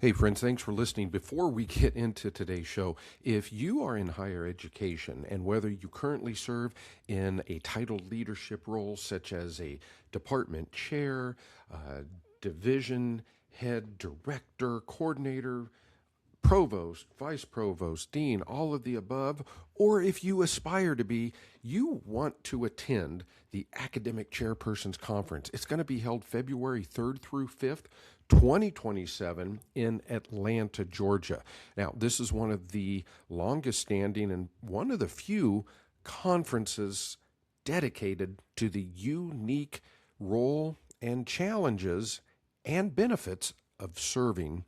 Hey friends, thanks for listening. Before we get into today's show, if you are in higher education and whether you currently serve in a titled leadership role such as a department chair, division head, director, coordinator, provost, vice provost, dean, all of the above, or if you aspire to be, you want to attend the Academic Chairpersons Conference. It's going to be held February 3rd through 5th, 2027 in Atlanta, Georgia. Now, this is one of the longest standing and one of the few conferences dedicated to the unique role and challenges and benefits of serving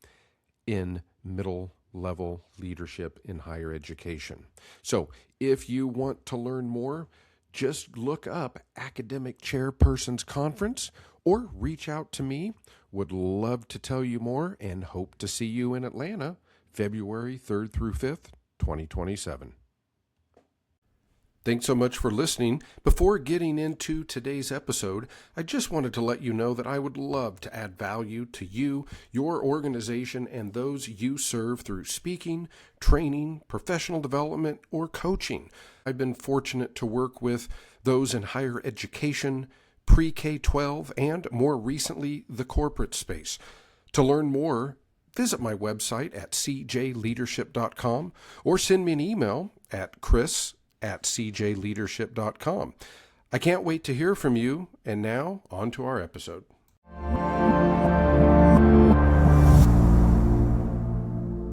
in middle level leadership in higher education. So if you want to learn more, just look up Academic Chairpersons Conference or reach out to me. Would love to tell you more and hope to see you in Atlanta, February 3rd through 5th, 2027. Thanks so much for listening. Before getting into today's episode, I just wanted to let you know that I would love to add value to you, your organization, and those you serve through speaking, training, professional development, or coaching. I've been fortunate to work with those in higher education, pre-K-12, and more recently, the corporate space. To learn more, visit my website at cjleadership.com or send me an email at chris@cjleadership.com. I can't wait to hear from you, and now on to our episode.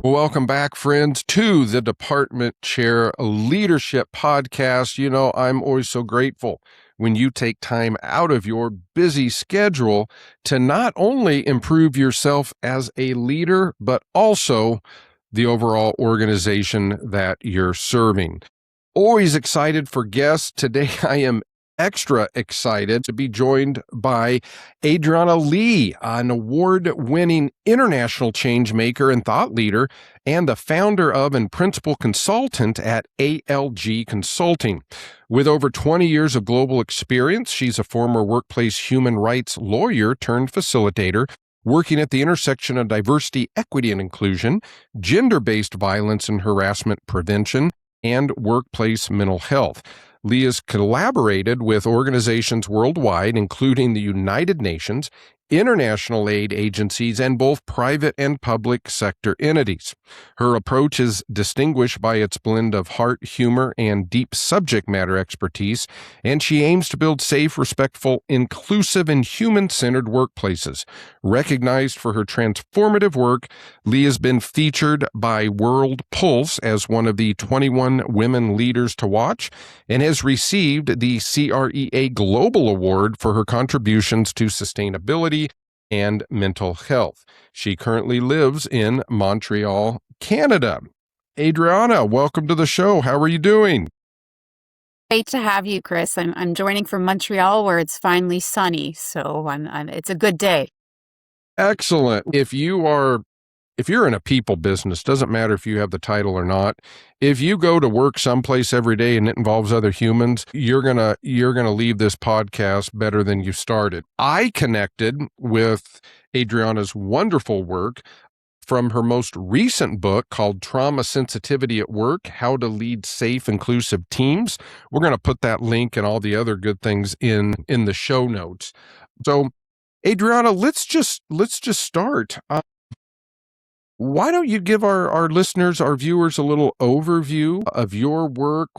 Welcome back, friends, to the Department Chair Leadership Podcast. You know, I'm always so grateful when you take time out of your busy schedule to not only improve yourself as a leader, but also the overall organization that you're serving. Always excited for guests. Today, I am extra excited to be joined by Adriana Leigh, an award-winning international changemaker and thought leader, and the founder of and principal consultant at ALG Consulting. With over 20 years of global experience, she's a former workplace human rights lawyer turned facilitator, working at the intersection of diversity, equity, and inclusion, gender-based violence and harassment prevention, and workplace mental health. Leigh has collaborated with organizations worldwide, including the United Nations, international aid agencies, and both private and public sector entities. Her approach is distinguished by its blend of heart, humor, and deep subject matter expertise, and she aims to build safe, respectful, inclusive, and human-centered workplaces. Recognized for her transformative work, Leigh has been featured by World Pulse as one of the 21 women leaders to watch and has received the CREA Global Award for her contributions to sustainability and mental health. She currently lives in Montreal, Canada. Adriana, welcome to the show. How are you doing? Great to have you, Chris. I'm joining from Montreal, where it's finally sunny, so it's a good day. Excellent. If you're in a people business, doesn't matter if you have the title or not. If you go to work someplace every day and it involves other humans, you're gonna leave this podcast better than you started. I connected with Adriana's wonderful work from her most recent book called Trauma Sensitivity at Work: How to Lead Safe, Inclusive Teams. We're going to put that link and all the other good things in the show notes. So, Adriana, let's just start. Why don't you give our listeners, our viewers, a little overview of your work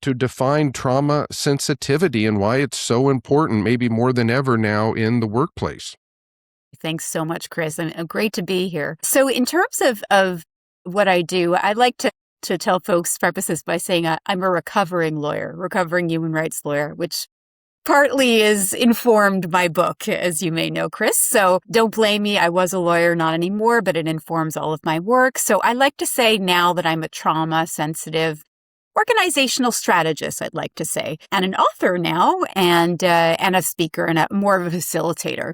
to define trauma sensitivity and why it's so important, maybe more than ever now in the workplace? Thanks so much, Chris. And great to be here. So in terms of what I do, I like to tell folks, preface this by saying I'm a recovering human rights lawyer, which partly is informed my book, as you may know, Chris. So don't blame me. I was a lawyer, not anymore, but it informs all of my work. So I like to say now that I'm a trauma-sensitive organizational strategist, I'd like to say, and an author now, and a speaker and more of a facilitator.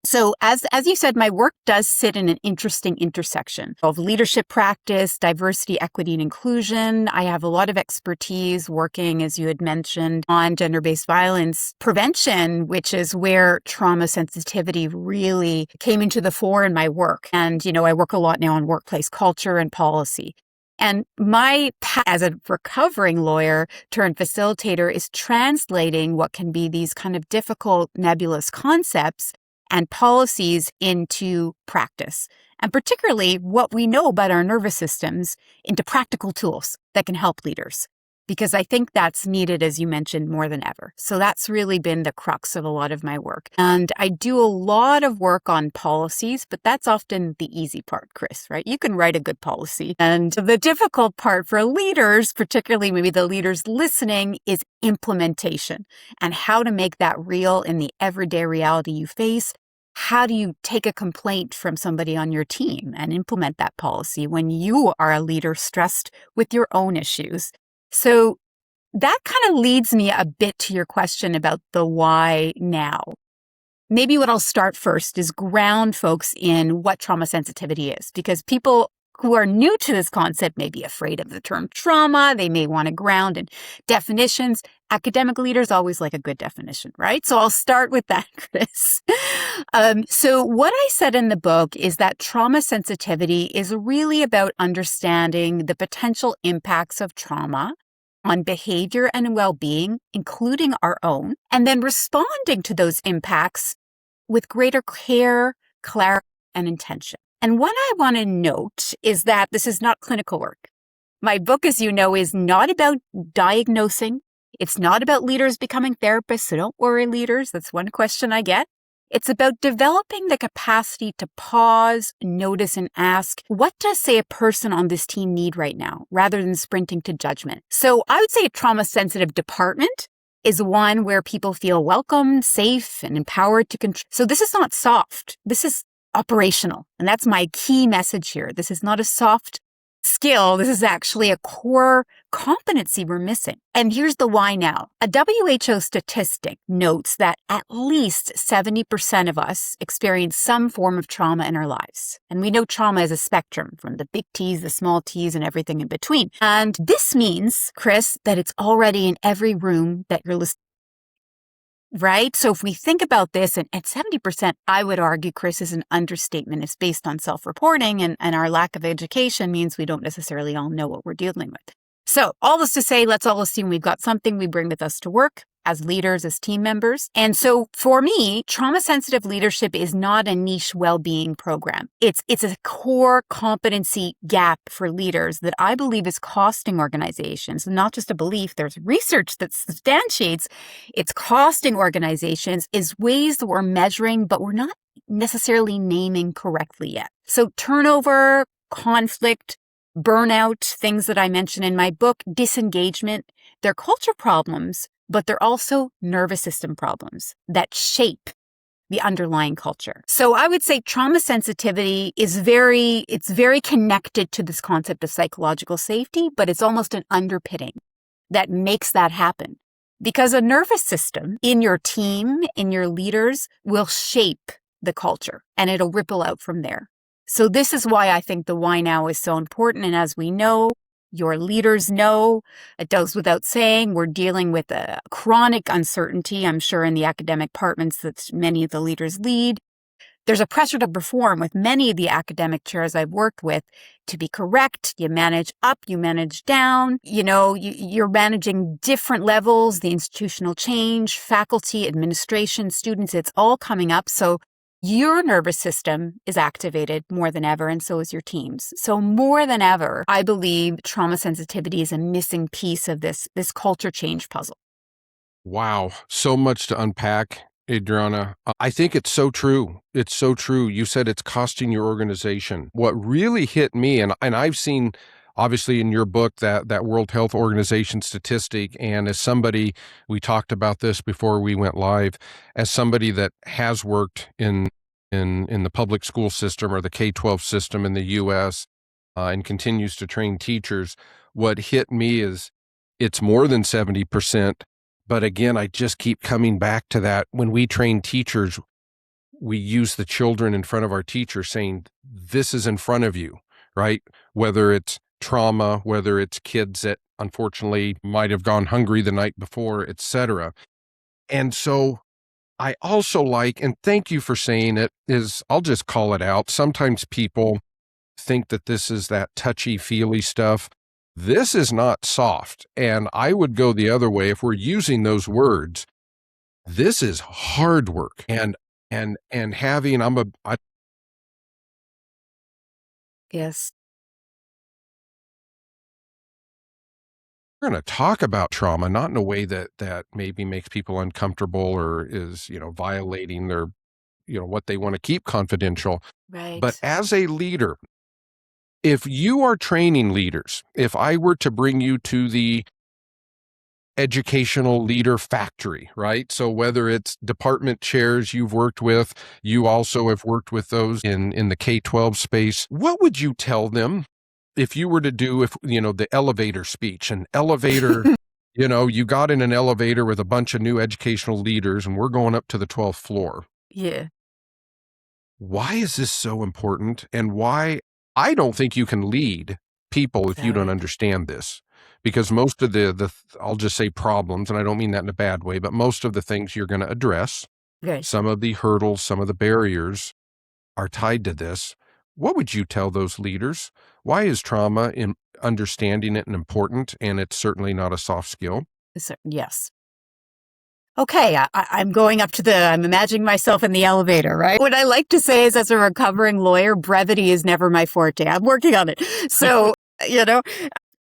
So as you said, my work does sit in an interesting intersection of leadership practice, diversity, equity, and inclusion. I have a lot of expertise working, as you had mentioned, on gender-based violence prevention, which is where trauma sensitivity really came into the fore in my work. And, I work a lot now on workplace culture and policy. And my path as a recovering lawyer turned facilitator is translating what can be these kind of difficult, nebulous concepts and policies into practice, and particularly what we know about our nervous systems into practical tools that can help leaders, because I think that's needed, as you mentioned, more than ever. So that's really been the crux of a lot of my work. And I do a lot of work on policies, but that's often the easy part, Chris, right? You can write a good policy. And the difficult part for leaders, particularly maybe the leaders listening, is implementation and how to make that real in the everyday reality you face. How do you take a complaint from somebody on your team and implement that policy when you are a leader stressed with your own issues? So that kind of leads me a bit to your question about the why now. Maybe what I'll start first is ground folks in what trauma sensitivity is, because people who are new to this concept may be afraid of the term trauma. They may want to ground in definitions. Academic leaders always like a good definition, right? So I'll start with that, Chris. So what I said in the book is that trauma sensitivity is really about understanding the potential impacts of trauma on behavior and well-being, including our own, and then responding to those impacts with greater care, clarity, and intention. And what I want to note is that this is not clinical work. My book, as you know, is not about diagnosing. It's not about leaders becoming therapists, so don't worry, leaders. That's one question I get. It's about developing the capacity to pause, notice, and ask, what does, say, a person on this team need right now, rather than sprinting to judgment? So I would say a trauma-sensitive department is one where people feel welcome, safe, and empowered to control. So this is not soft. This is operational. And that's my key message here. This is not a soft skill. This is actually a core competency we're missing. And here's the why now. A WHO statistic notes that at least 70% of us experience some form of trauma in our lives. And we know trauma is a spectrum from the big T's, the small T's, and everything in between. And this means, Chris, that it's already in every room that you're listening. Right? So if we think about this, and at 70%, I would argue, Chris, is an understatement. It's based on self-reporting, and our lack of education means we don't necessarily all know what we're dealing with. So all this to say, let's all assume we've got something we bring with us to work as leaders, as team members. And so for me, trauma-sensitive leadership is not a niche well-being program. It's a core competency gap for leaders that I believe is costing organizations, not just a belief. There's research that substantiates it's costing organizations is ways that we're measuring, but we're not necessarily naming correctly yet. So turnover, conflict, burnout, things that I mention in my book, disengagement, they're culture problems, but they're also nervous system problems that shape the underlying culture. So I would say trauma sensitivity is very connected to this concept of psychological safety, but it's almost an underpinning that makes that happen. Because a nervous system in your team, in your leaders, will shape the culture and it'll ripple out from there. So this is why I think the why now is so important. And as we know, your leaders know, it goes without saying, we're dealing with a chronic uncertainty, I'm sure, in the academic departments that many of the leaders lead. There's a pressure to perform with many of the academic chairs I've worked with to be correct. You manage up, you manage down. You're managing different levels, the institutional change, faculty, administration, students, it's all coming up. So your nervous system is activated more than ever, and so is your team's. So more than ever, I believe trauma sensitivity is a missing piece of this culture change puzzle. Wow, so much to unpack, Adriana. I think it's so true. It's so true. You said it's costing your organization. What really hit me, and I've seen, obviously, in your book, that World Health Organization statistic, and as somebody, we talked about this before we went live, as somebody that has worked in the public school system or the K-12 system in the U.S. And continues to train teachers, what hit me is it's more than 70%. But again, I just keep coming back to that. When we train teachers, we use the children in front of our teacher saying, this is in front of you, right? Whether it's trauma, whether it's kids that unfortunately might have gone hungry the night before, etc. And so I also like, and thank you for saying it, is I'll just call it out. Sometimes people think that this is that touchy-feely stuff. This is not soft. And I would go the other way if we're using those words. This is hard work. And having Yes. we're going to talk about trauma, not in a way that maybe makes people uncomfortable or is, violating their, what they want to keep confidential. But Right. as a leader, if you are training leaders, if I were to bring you to the educational leader factory, right? So whether it's department chairs you've worked with, you also have worked with those in the K-12 space, what would you tell them if you were to do, the elevator speech, an elevator, you got in an elevator with a bunch of new educational leaders and we're going up to the 12th floor. Yeah. Why is this so important? And why I don't think you can lead people if you Without don't it. understand this. Because most of the I'll just say problems, and I don't mean that in a bad way, but most of the things you're going to address, Right. some of the hurdles, some of the barriers are tied to this. What would you tell those leaders? Why is trauma in understanding it and important? And it's certainly not a soft skill. Yes. Okay, I'm going up I'm imagining myself in the elevator, right? What I like to say is, as a recovering lawyer, brevity is never my forte. I'm working on it. So,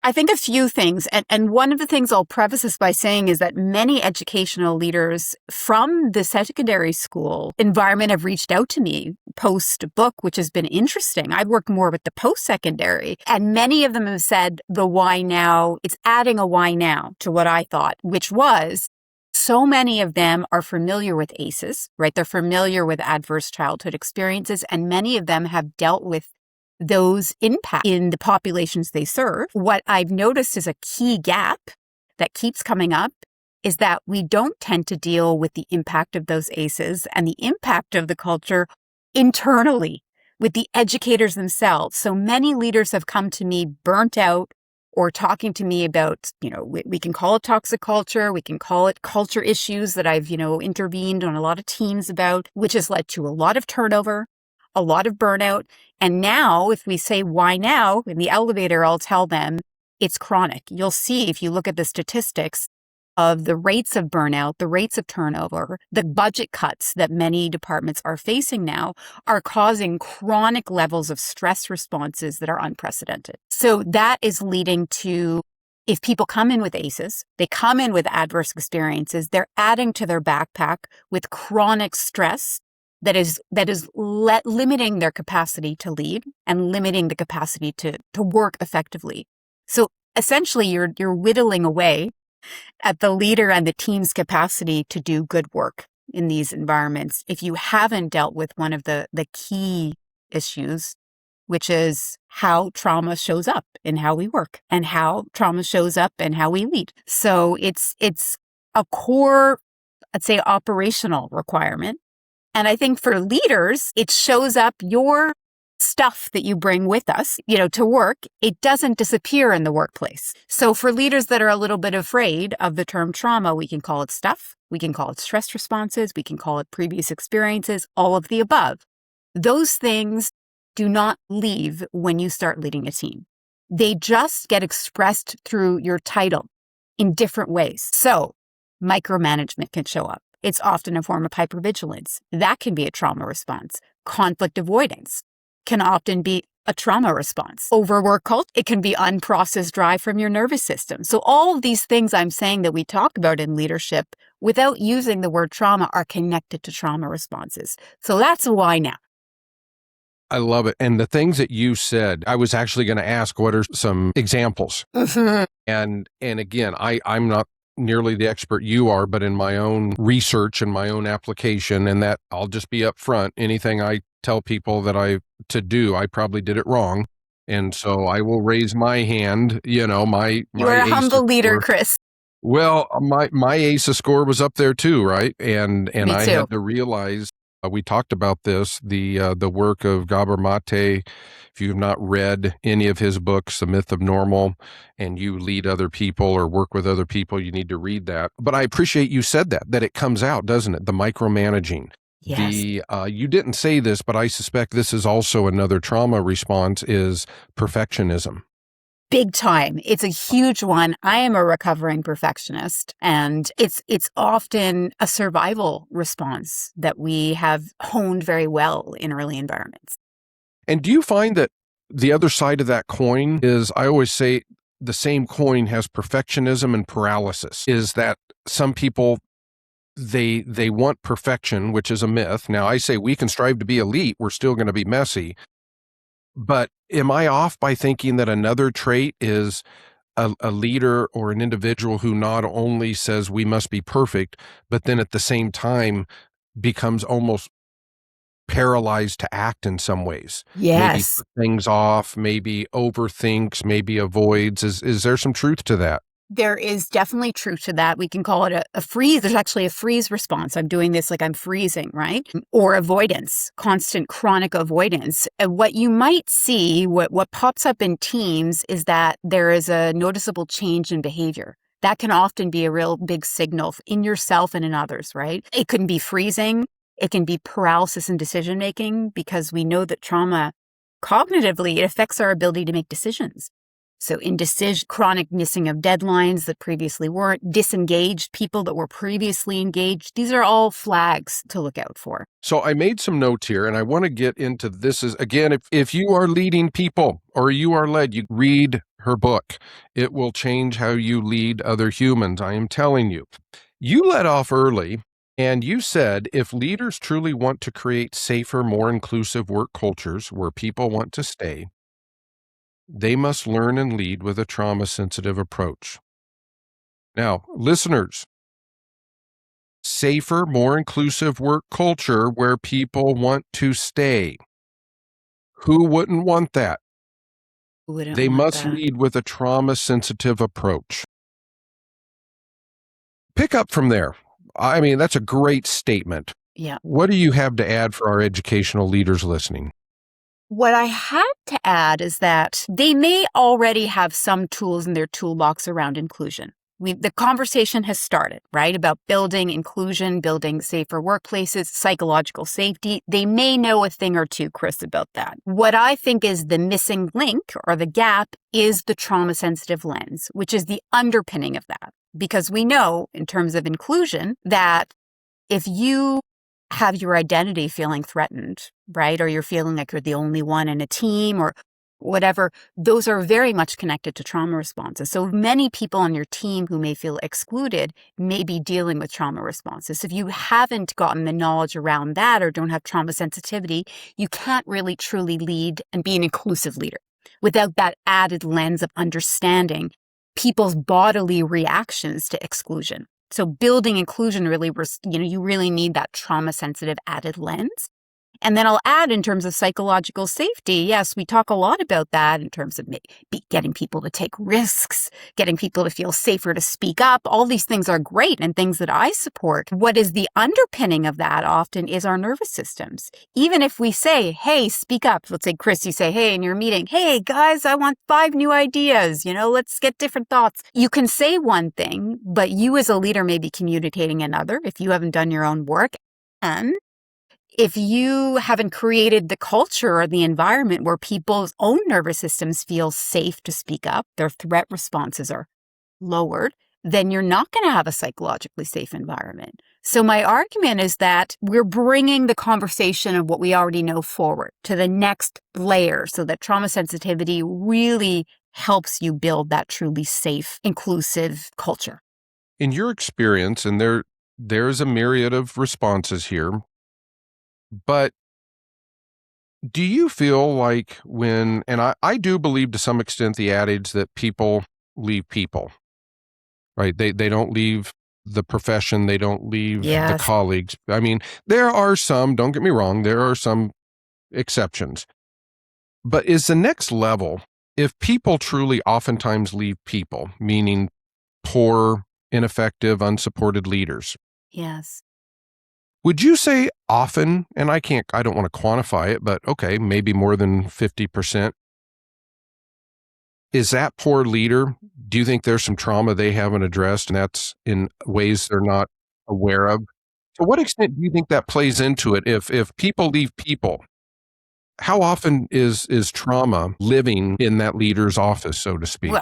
I think a few things. And one of the things I'll preface this by saying is that many educational leaders from the secondary school environment have reached out to me post-book, which has been interesting. I've worked more with the post-secondary, and many of them have said the why now, it's adding a why now to what I thought, which was, so many of them are familiar with ACEs, right? They're familiar with adverse childhood experiences, and many of them have dealt with those impacts in the populations they serve. What I've noticed is a key gap that keeps coming up is that we don't tend to deal with the impact of those ACEs and the impact of the culture internally with the educators themselves. So many leaders have come to me burnt out or talking to me about, we can call it toxic culture, we can call it culture issues that I've, intervened on a lot of teams about, which has led to a lot of turnover, a lot of burnout. And now, if we say why now in the elevator, I'll tell them it's chronic. You'll see if you look at the statistics of the rates of burnout, the rates of turnover, the budget cuts that many departments are facing now are causing chronic levels of stress responses that are unprecedented. So that is leading to, if people come in with ACEs, they come in with adverse experiences, they're adding to their backpack with chronic stress that is limiting their capacity to lead and limiting the capacity to work effectively. So essentially, you're whittling away at the leader and the team's capacity to do good work in these environments if you haven't dealt with one of the key issues, which is how trauma shows up in how we work and how trauma shows up in how we lead. So it's a core, I'd say, operational requirement. And I think for leaders, it shows up your stuff that you bring with us, to work. It doesn't disappear in the workplace. So for leaders that are a little bit afraid of the term trauma, we can call it stuff. We can call it stress responses. We can call it previous experiences, all of the above. Those things do not leave when you start leading a team. They just get expressed through your title in different ways. So micromanagement can show up. It's often a form of hypervigilance. That can be a trauma response. Conflict avoidance can often be a trauma response. Overwork culture, it can be unprocessed drive from your nervous system. So all of these things I'm saying that we talk about in leadership without using the word trauma are connected to trauma responses. So that's why now. I love it. And the things that you said, I was actually going to ask, what are some examples? And again, I'm not nearly the expert you are, but in my own research and my own application, and that I'll just be upfront, anything I tell people that to do, I probably did it wrong. And so I will raise my hand, my You are a humble leader, score. Chris. Well, my ASA score was up there too, right? And Me I too. had to realize We talked about this, the work of Gabor Mate. If you've not read any of his books, The Myth of Normal, and you lead other people or work with other people, you need to read that. But I appreciate you said that it comes out, doesn't it? The micromanaging. Yes. You didn't say this, but I suspect this is also another trauma response is perfectionism. Big time. It's a huge one. I am a recovering perfectionist, and it's often a survival response that we have honed very well in early environments. And do you find that the other side of that coin is, I always say the same coin has perfectionism and paralysis, is that some people they want perfection, which is a myth. Now I say we can strive to be elite, we're still going to be messy. But am I off by thinking that another trait is a leader or an individual who not only says we must be perfect, but then at the same time becomes almost paralyzed to act in some ways? Maybe Yes. put things off, maybe overthinks, maybe avoids. Is there some truth to that? There is definitely truth to that. We can call it a freeze. There's actually a freeze response. I'm doing this like I'm freezing, right? Or avoidance, constant chronic avoidance. And what you might see, what pops up in teams is that there is a noticeable change in behavior. That can often be a real big signal in yourself and in others, right? It can be freezing. It can be paralysis in decision making because we know that trauma cognitively, it affects our ability to make decisions. So indecision, chronic missing of deadlines that previously weren't, disengaged people that were previously engaged. These are all flags to look out for. So I made some notes here and I want to get into this is again, if you are leading people or you are led, you read her book. It will change how you lead other humans. I am telling you. You let off early and you said if leaders truly want to create safer, more inclusive work cultures where people want to stay, they must learn and lead with a trauma-sensitive approach. Now, listeners, safer, more inclusive work culture where people want to stay. Who wouldn't want that? Wouldn't They want must that. lead with a trauma-sensitive approach. Pick up from there. I mean, that's a great statement. Yeah. What do you have to add for our educational leaders listening? What I had to add is that they may already have some tools in their toolbox around inclusion. The conversation has started, right, about building inclusion, building safer workplaces, psychological safety. They may know a thing or two, Chris, about that. What I think is the missing link or the gap is the trauma-sensitive lens, which is the underpinning of that. Because we know, in terms of inclusion, that if you have your identity feeling threatened, right? Or you're feeling like you're the only one in a team or whatever, those are very much connected to trauma responses. So many people on your team who may feel excluded may be dealing with trauma responses. If you haven't gotten the knowledge around that or don't have trauma sensitivity, you can't really truly lead and be an inclusive leader without that added lens of understanding people's bodily reactions to exclusion. So building inclusion really, you really need that trauma sensitive added lens. And then I'll add in terms of psychological safety, yes, we talk a lot about that in terms of getting people to take risks, getting people to feel safer to speak up. All these things are great and things that I support. What is the underpinning of that often is our nervous systems. Even if we say, hey, speak up. Let's say, Chris, you say, hey, in your meeting, hey, guys, I want 5 new ideas. Let's get different thoughts. You can say one thing, but you as a leader may be communicating another if you haven't done your own work. And if you haven't created the culture or the environment where people's own nervous systems feel safe to speak up, their threat responses are lowered, then you're not going to have a psychologically safe environment. So my argument is that we're bringing the conversation of what we already know forward to the next layer so that trauma sensitivity really helps you build that truly safe, inclusive culture. In your experience, and there's a myriad of responses here, but do you feel like and I do believe to some extent the adage that people leave people, right? They don't leave the profession, they don't leave the Yes. colleagues. I mean, there are some, don't get me wrong, there are some exceptions. But is the next level, if people truly oftentimes leave people, meaning poor, ineffective, unsupported leaders, Yes. Would you say often, and I don't want to quantify it, but okay, maybe more than 50%, is that poor leader? Do you think there's some trauma they haven't addressed and that's in ways they're not aware of? To what extent do you think that plays into it? If people leave people, how often is trauma living in that leader's office, so to speak?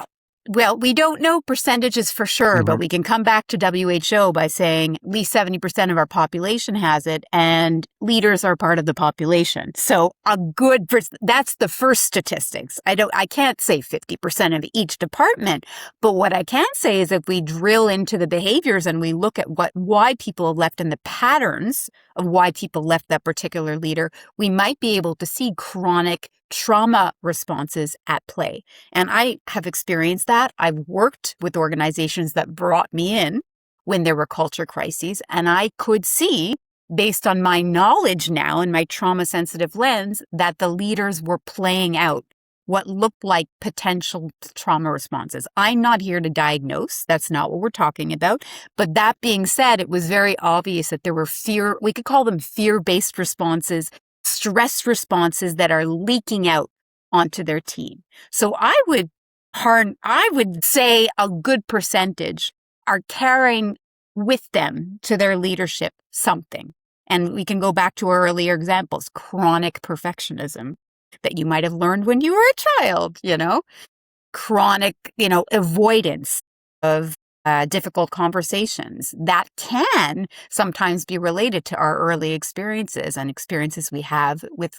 Well, we don't know percentages for sure, but Mhm. we can come back to WHO by saying at least 70% of our population has it, and leaders are part of the population. So that's the first statistics. I can't say 50% of each department, but what I can say is if we drill into the behaviors and we look at why people have left and the patterns of why people left that particular leader, we might be able to see chronic trauma responses at play. And I have experienced that. I've worked with organizations that brought me in when there were culture crises, and I could see, based on my knowledge now and my trauma sensitive lens, that the leaders were playing out what looked like potential trauma responses. I'm not here to diagnose. That's not what we're talking about. But that being said, it was very obvious that there were we could call them fear-based responses, stress responses that are leaking out onto their team. So I would say a good percentage are carrying with them to their leadership something. And we can go back to our earlier examples, chronic perfectionism that you might have learned when you were a child, chronic, avoidance of difficult conversations that can sometimes be related to our early experiences and experiences we have with,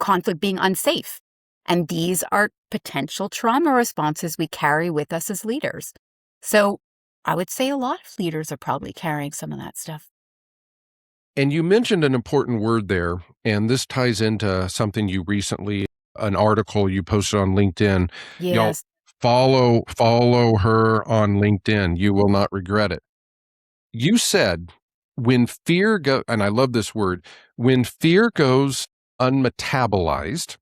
conflict being unsafe. And these are potential trauma responses we carry with us as leaders. So I would say a lot of leaders are probably carrying some of that stuff. And you mentioned an important word there, and this ties into something an article you posted on LinkedIn. Y'all Yes, follow her on LinkedIn. You will not regret it. You said and I love this word, when fear goes unmetabolized,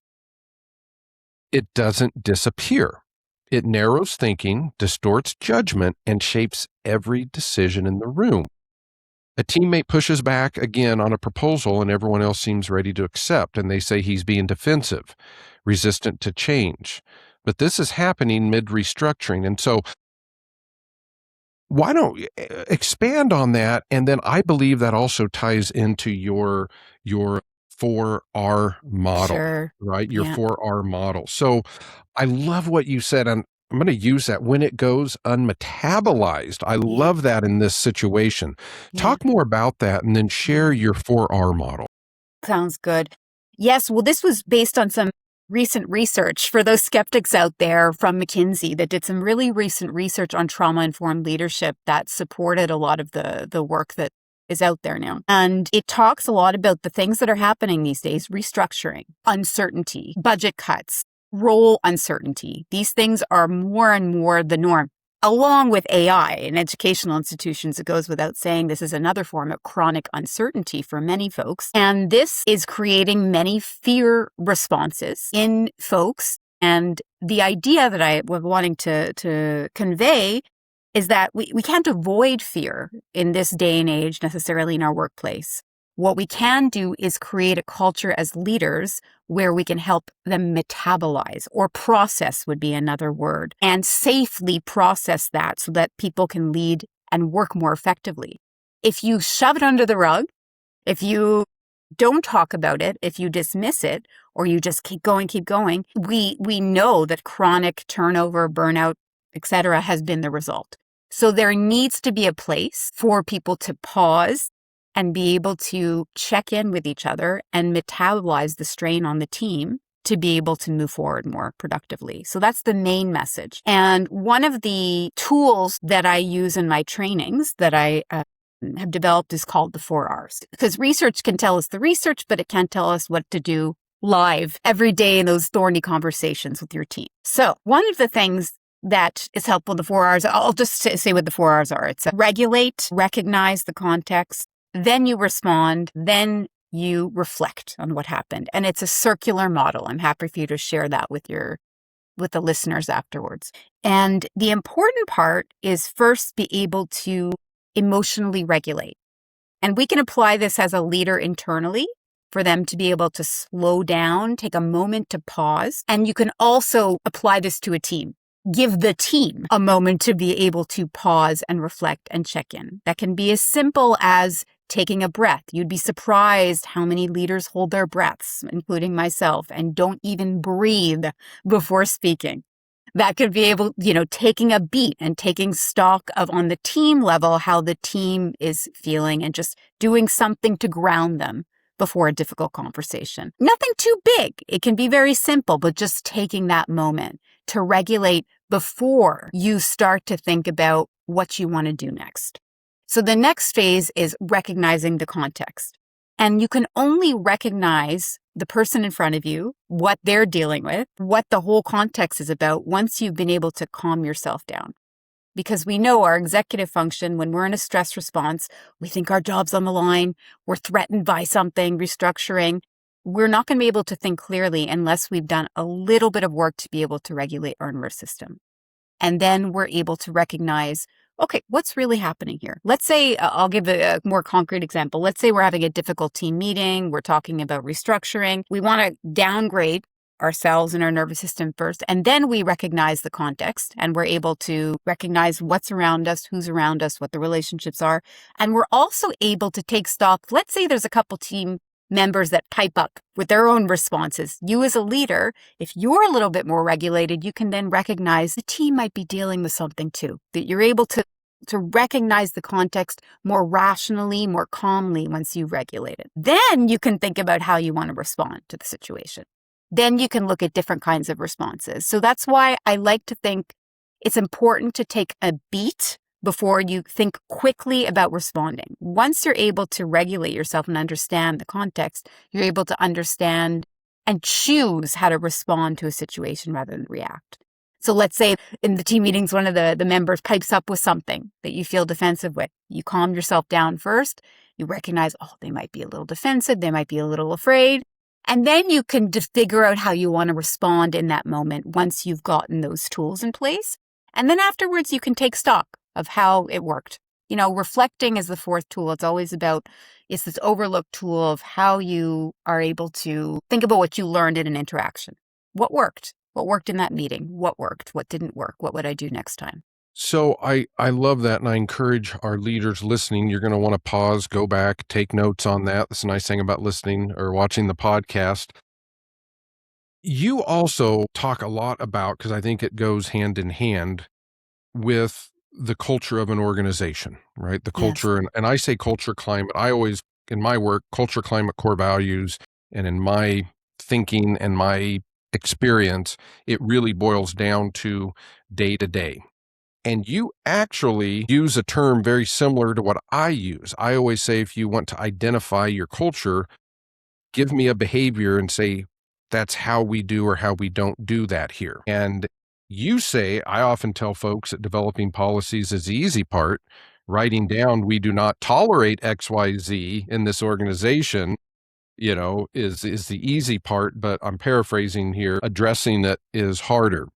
it doesn't disappear. It narrows thinking, distorts judgment, and shapes every decision in the room. A teammate pushes back again on a proposal and everyone else seems ready to accept, and they say he's being defensive, resistant to change. But this is happening mid restructuring. And so, why don't you expand on that? And then I believe that also ties into your 4R model, sure. right? Your Yeah, 4R model. So I love what you said. And I'm going to use that when it goes unmetabolized. I yeah, love that in this situation. yeah. Talk more about that and then share your 4R model. Sounds good. Yes, well, this was based on some recent research for those skeptics out there from McKinsey that did some really recent research on trauma-informed leadership that supported a lot of the work that is out there now. And it talks a lot about the things that are happening these days, restructuring, uncertainty, budget cuts, role uncertainty. These things are more and more the norm. Along with AI in educational institutions, it goes without saying this is another form of chronic uncertainty for many folks. And this is creating many fear responses in folks. And the idea that I was wanting to convey is that we can't avoid fear in this day and age necessarily in our workplace. What we can do is create a culture as leaders where we can help them metabolize, or process would be another word, and safely process that so that people can lead and work more effectively. If you shove it under the rug, if you don't talk about it, if you dismiss it, or you just keep going, we know that chronic turnover, burnout, etc., has been the result. So there needs to be a place for people to pause and be able to check in with each other and metabolize the strain on the team to be able to move forward more productively. So that's the main message. And one of the tools that I use in my trainings that I have developed is called the 4Rs. Because research can tell us the research, but it can't tell us what to do live every day in those thorny conversations with your team. So one of the things that is helpful, the 4Rs, I'll just say what the 4Rs are. It's regulate, recognize the context, then you respond, then you reflect on what happened. And it's a circular model. I'm happy for you to share that with the listeners afterwards. And the important part is first be able to emotionally regulate. And we can apply this as a leader internally for them to be able to slow down, take a moment to pause. And you can also apply this to a team. Give the team a moment to be able to pause and reflect and check in. That can be as simple as taking a breath. You'd be surprised how many leaders hold their breaths, including myself, and don't even breathe before speaking. That could be taking a beat and taking stock of on the team level, how the team is feeling and just doing something to ground them before a difficult conversation. Nothing too big. It can be very simple, but just taking that moment to regulate before you start to think about what you want to do next. So the next phase is recognizing the context. And you can only recognize the person in front of you, what they're dealing with, what the whole context is about once you've been able to calm yourself down. Because we know our executive function, when we're in a stress response, we think our job's on the line, we're threatened by something, restructuring. We're not going to be able to think clearly unless we've done a little bit of work to be able to regulate our nervous system. And then we're able to recognize, okay, what's really happening here? Let's say, I'll give a more concrete example. Let's say we're having a difficult team meeting. We're talking about restructuring. We want to downgrade ourselves and our nervous system first, and then we recognize the context, and we're able to recognize what's around us, who's around us, what the relationships are. And we're also able to take stock. Let's say there's a couple team members that pipe up with their own responses. You as a leader, if you're a little bit more regulated, you can then recognize the team might be dealing with something too, that you're able to recognize the context more rationally, more calmly once you regulate it. Then you can think about how you want to respond to the situation. Then you can look at different kinds of responses. So that's why I like to think it's important to take a beat before you think quickly about responding. Once you're able to regulate yourself and understand the context, you're able to understand and choose how to respond to a situation rather than react. So let's say in the team meetings, one of the members pipes up with something that you feel defensive with. You calm yourself down first. You recognize, they might be a little defensive. They might be a little afraid. And then you can figure out how you want to respond in that moment once you've gotten those tools in place. And then afterwards, you can take stock of how it worked. Reflecting is the fourth tool. It's this overlooked tool of how you are able to think about what you learned in an interaction. What worked? What worked in that meeting? What worked? What didn't work? What would I do next time? So I love that, and I encourage our leaders listening. You're going to want to pause, go back, take notes on that. That's a nice thing about listening or watching the podcast. You also talk a lot about, because I think it goes hand in hand with the culture of an organization, right? The Yes. culture, and I say culture, climate. I always, in my work, culture, climate, core values, and in my thinking and my experience, it really boils down to day to day. And you actually use a term very similar to what I use. I always say, if you want to identify your culture, give me a behavior and say, that's how we do or how we don't do that here. And you say, I often tell folks that developing policies is the easy part. Writing down, we do not tolerate XYZ in this organization, is the easy part, but I'm paraphrasing here. Addressing it is harder.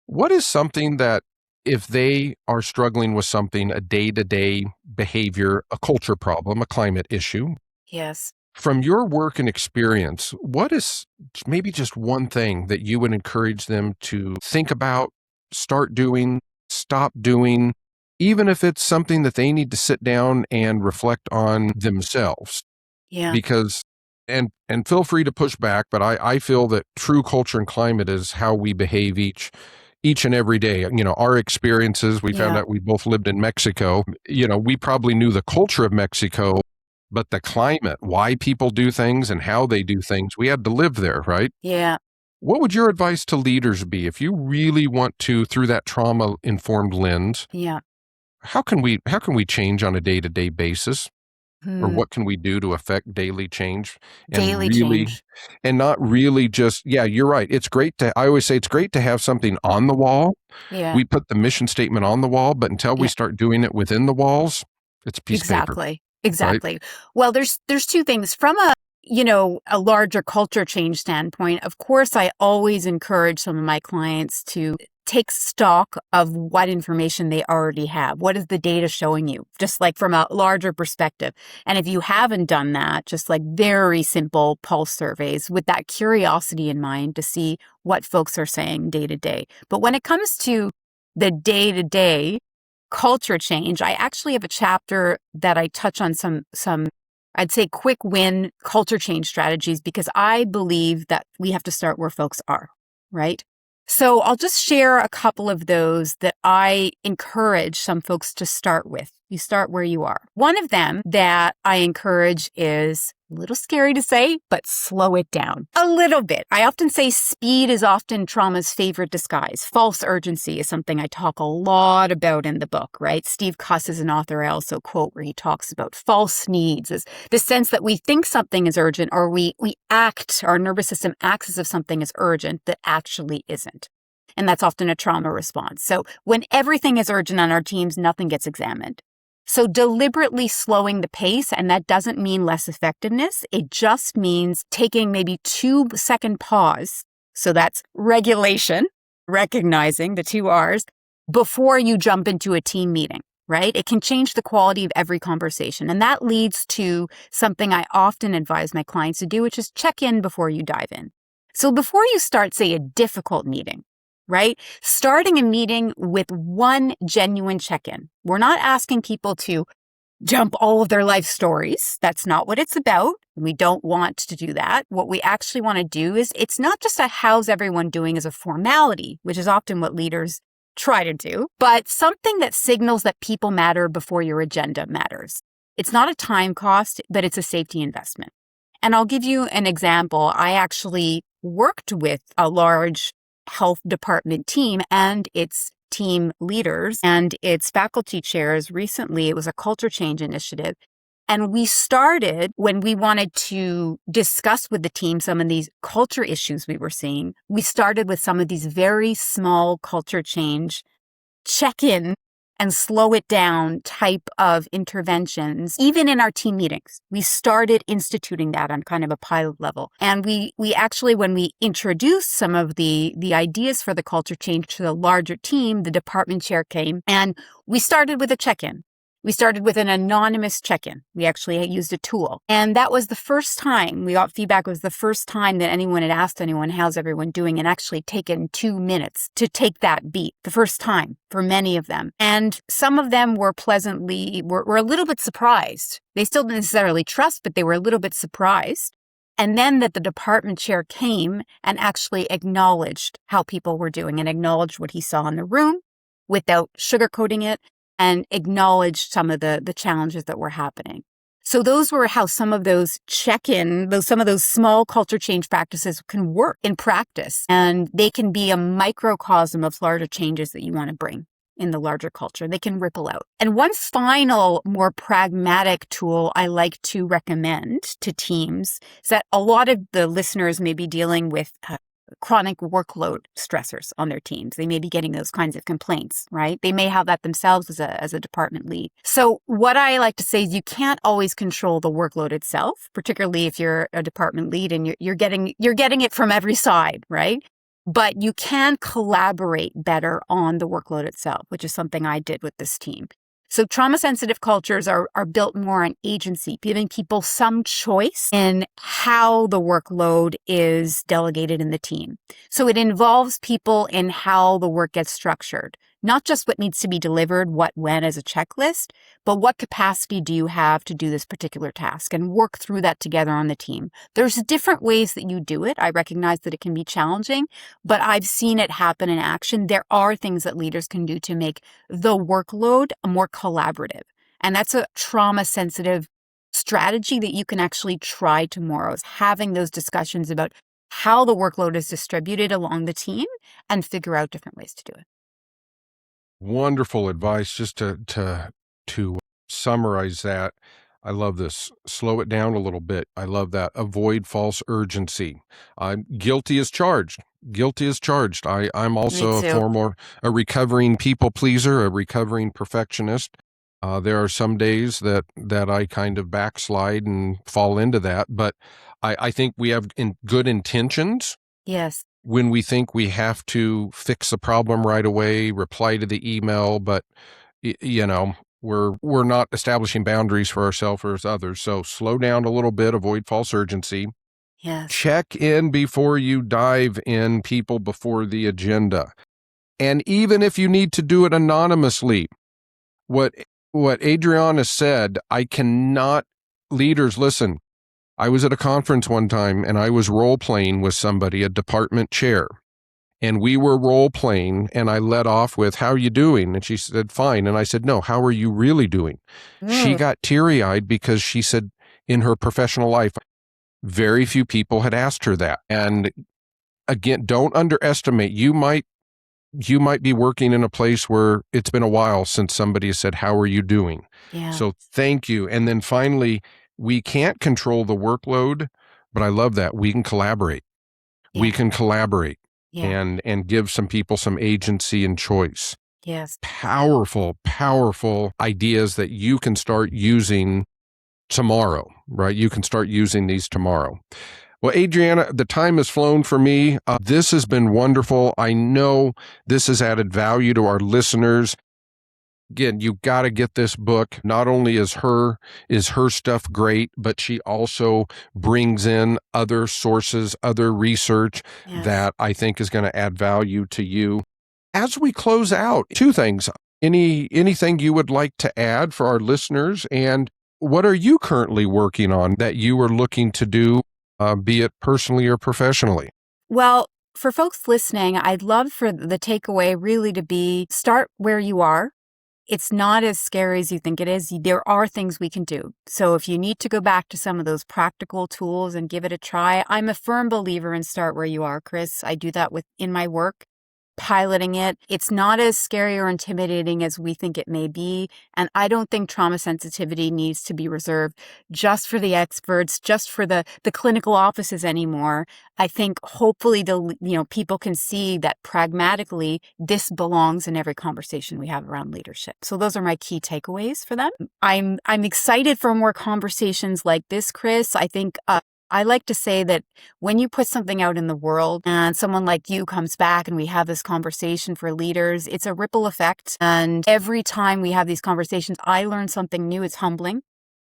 What is something that, if they are struggling with something, a day-to-day behavior, a culture problem, a climate issue, Yes. from your work and experience, what is maybe just one thing that you would encourage them to think about, start doing, stop doing, even if it's something that they need to sit down and reflect on themselves? Yeah. Because, and feel free to push back, but I feel that true culture and climate is how we behave each and every day. Our experiences, we found Yeah. out we both lived in Mexico. We probably knew the culture of Mexico, but the climate, why people do things and how they do things, we had to live there, right? Yeah. What would your advice to leaders be if you really want to, through that trauma-informed lens, Yeah. how can we change on a day-to-day basis? Or Hmm. what can we do to affect daily change and Daily really, change. and not really just, yeah, you're right. I always say it's great to have something on the wall. Yeah. We put the mission statement on the wall, but until we Yeah. start doing it within the walls, it's piece of paper, Exactly. right? Exactly. Well, there's two things from a larger culture change standpoint. Of course, I always encourage some of my clients to take stock of what information they already have. What is the data showing you? Just like from a larger perspective. And if you haven't done that, just like very simple pulse surveys with that curiosity in mind to see what folks are saying day to day. But when it comes to the day to day culture change, I actually have a chapter that I touch on some I'd say quick win culture change strategies, because I believe that we have to start where folks are, right? So I'll just share a couple of those that I encourage some folks to start with. You start where you are. One of them that I encourage is a little scary to say, but slow it down a little bit. I often say speed is often trauma's favorite disguise. False urgency is something I talk a lot about in the book, right? Steve Cuss is an author I also quote, where he talks about false needs as the sense that we think something is urgent, or we act, our nervous system acts as if something is urgent that actually isn't. And that's often a trauma response. So when everything is urgent on our teams, nothing gets examined. So deliberately slowing the pace, and that doesn't mean less effectiveness. It just means taking maybe 2-second pause. So that's regulation, recognizing the 2 R's before you jump into a team meeting, right? It can change the quality of every conversation. And that leads to something I often advise my clients to do, which is check in before you dive in. So before you start, say, a difficult meeting, right? Starting a meeting with one genuine check-in. We're not asking people to dump all of their life stories. That's not what it's about. We don't want to do that. What we actually want to do is, it's not just a how's everyone doing as a formality, which is often what leaders try to do, but something that signals that people matter before your agenda matters. It's not a time cost, but it's a safety investment. And I'll give you an example. I actually worked with a large health department team and its team leaders and its faculty chairs recently. It was a culture change initiative. And we started, when we wanted to discuss with the team some of these culture issues we were seeing, we started with some of these very small culture change check-in and slow it down type of interventions. Even in our team meetings, we started instituting that on kind of a pilot level. And we actually, when we introduced some of the ideas for the culture change to the larger team, the department chair came and we started with a check-in. We started with an anonymous check-in. We actually used a tool. And that was the first time we got feedback. It was the first time that anyone had asked anyone, how's everyone doing? And actually taken 2 minutes to take that beat. The first time for many of them. And some of them were were a little bit surprised. They still didn't necessarily trust, but they were a little bit surprised. And then that the department chair came and actually acknowledged how people were doing and acknowledged what he saw in the room without sugarcoating it, and acknowledged some of the challenges that were happening. So those were how some of those some of those small culture change practices can work in practice. And they can be a microcosm of larger changes that you want to bring in the larger culture. They can ripple out. And one final, more pragmatic tool I like to recommend to teams is that a lot of the listeners may be dealing with chronic workload stressors on their teams. They may be getting those kinds of complaints, right? They may have that themselves as a department lead. So what I like to say is you can't always control the workload itself, particularly if you're a department lead and you're getting it from every side, right? But you can collaborate better on the workload itself, which is something I did with this team. So trauma-sensitive cultures are built more on agency, giving people some choice in how the workload is delegated in the team. So it involves people in how the work gets structured, not just what needs to be delivered, what, when as a checklist, but what capacity do you have to do this particular task and work through that together on the team. There's different ways that you do it. I recognize that it can be challenging, but I've seen it happen in action. There are things that leaders can do to make the workload more collaborative. And that's a trauma-sensitive strategy that you can actually try tomorrow, is having those discussions about how the workload is distributed along the team and figure out different ways to do it. Wonderful advice. Just to summarize that, I love this. Slow it down a little bit. I love that. Avoid false urgency. I'm guilty as charged. Guilty as charged. I'm also a recovering people pleaser, a recovering perfectionist. There are some days that I kind of backslide and fall into that, but I think we have good intentions. Yes. when we think we have to fix the problem right away, reply to the email, but you know, we're not establishing boundaries for ourselves or others. So slow down a little bit, avoid false urgency. Yes. Check in before you dive in people before the agenda. And even if you need to do it anonymously, what Adriana said, I cannot, leaders, listen. I was at a conference one time and I was role playing with somebody, a department chair. And we were role playing, and I led off with, "How are you doing?" And she said, "Fine." And I said, "No, how are you really doing?" She Mm, got teary eyed because she said in her professional life, very few people had asked her that. And again, don't underestimate. You might be working in a place where it's been a while since somebody has said, "How are you doing?" yeah. So thank you. And then finally, we can't control the workload, but I love that we can collaborate. We Yeah. can collaborate Yeah. and give some people some agency and choice. Yes. Powerful, powerful ideas that you can start using tomorrow, right? You can start using these tomorrow. Well, Adriana, the time has flown for me. This has been wonderful. I know this has added value to our listeners. Again, you got to get this book. Not only is her stuff great, but she also brings in other sources, other research Yes. that I think is going to add value to you. As we close out, two things. Anything you would like to add for our listeners, and what are you currently working on that you are looking to do, be it personally or professionally? Well, for folks listening, I'd love for the takeaway really to be start where you are. It's not as scary as you think it is. There are things we can do. So if you need to go back to some of those practical tools and give it a try, I'm a firm believer in start where you are, Chris. I do that in my work, piloting it. It's not as scary or intimidating as we think it may be. And I don't think trauma sensitivity needs to be reserved just for the experts, just for the clinical offices anymore. I think hopefully people can see that pragmatically this belongs in every conversation we have around leadership. So those are my key takeaways for them. I'm excited for more conversations like this, Chris. I think I like to say that when you put something out in the world and someone like you comes back and we have this conversation for leaders, it's a ripple effect. And every time we have these conversations, I learn something new. It's humbling.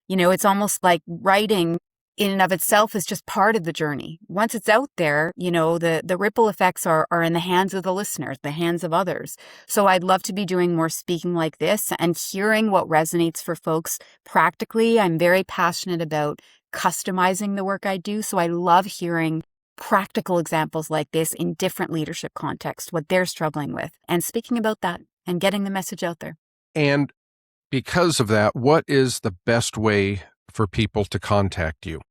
It's almost like writing in and of itself is just part of the journey. Once it's out there, the ripple effects are in the hands of the listeners, the hands of others. So I'd love to be doing more speaking like this and hearing what resonates for folks practically. I'm very passionate about customizing the work I do. So I love hearing practical examples like this in different leadership contexts, what they're struggling with, and speaking about that and getting the message out there. And because of that, what is the best way for people to contact you?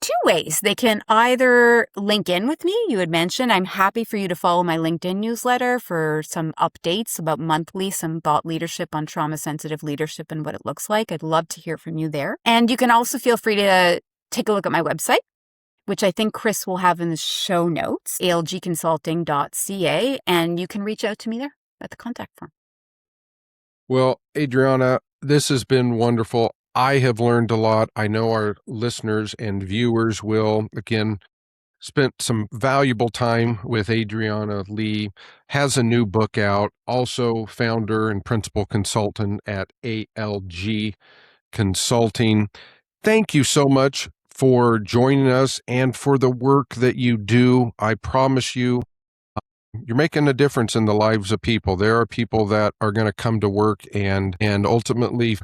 Two ways. They can either link in with me. You had mentioned I'm happy for you to follow my LinkedIn newsletter for some updates about monthly, some thought leadership on trauma sensitive leadership and what it looks like. I'd love to hear from you there. And you can also feel free to take a look at my website, which I think Chris will have in the show notes, algconsulting.ca, and you can reach out to me there at the contact form. Well, Adriana, this has been wonderful. I have learned a lot. I know our listeners and viewers will. Again, spent some valuable time with Adriana Leigh, has a new book out, also founder and principal consultant at ALG Consulting. Thank you so much for joining us and for the work that you do. I promise you're making a difference in the lives of people. There are people that are going to come to work and ultimately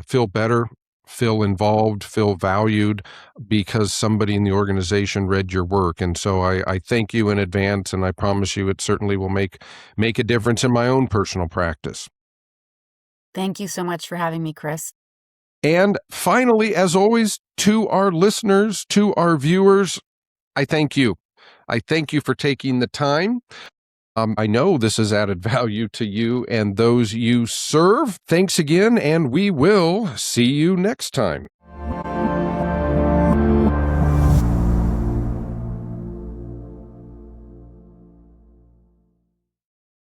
feel better, feel involved, feel valued because somebody in the organization read your work. And so I thank you in advance, and I promise you it certainly will make a difference in my own personal practice. Thank you so much for having me, Chris. And finally, as always, to our listeners, to our viewers, I thank you. I thank you for taking the time. I know this has added value to you and those you serve. Thanks again, and we will see you next time.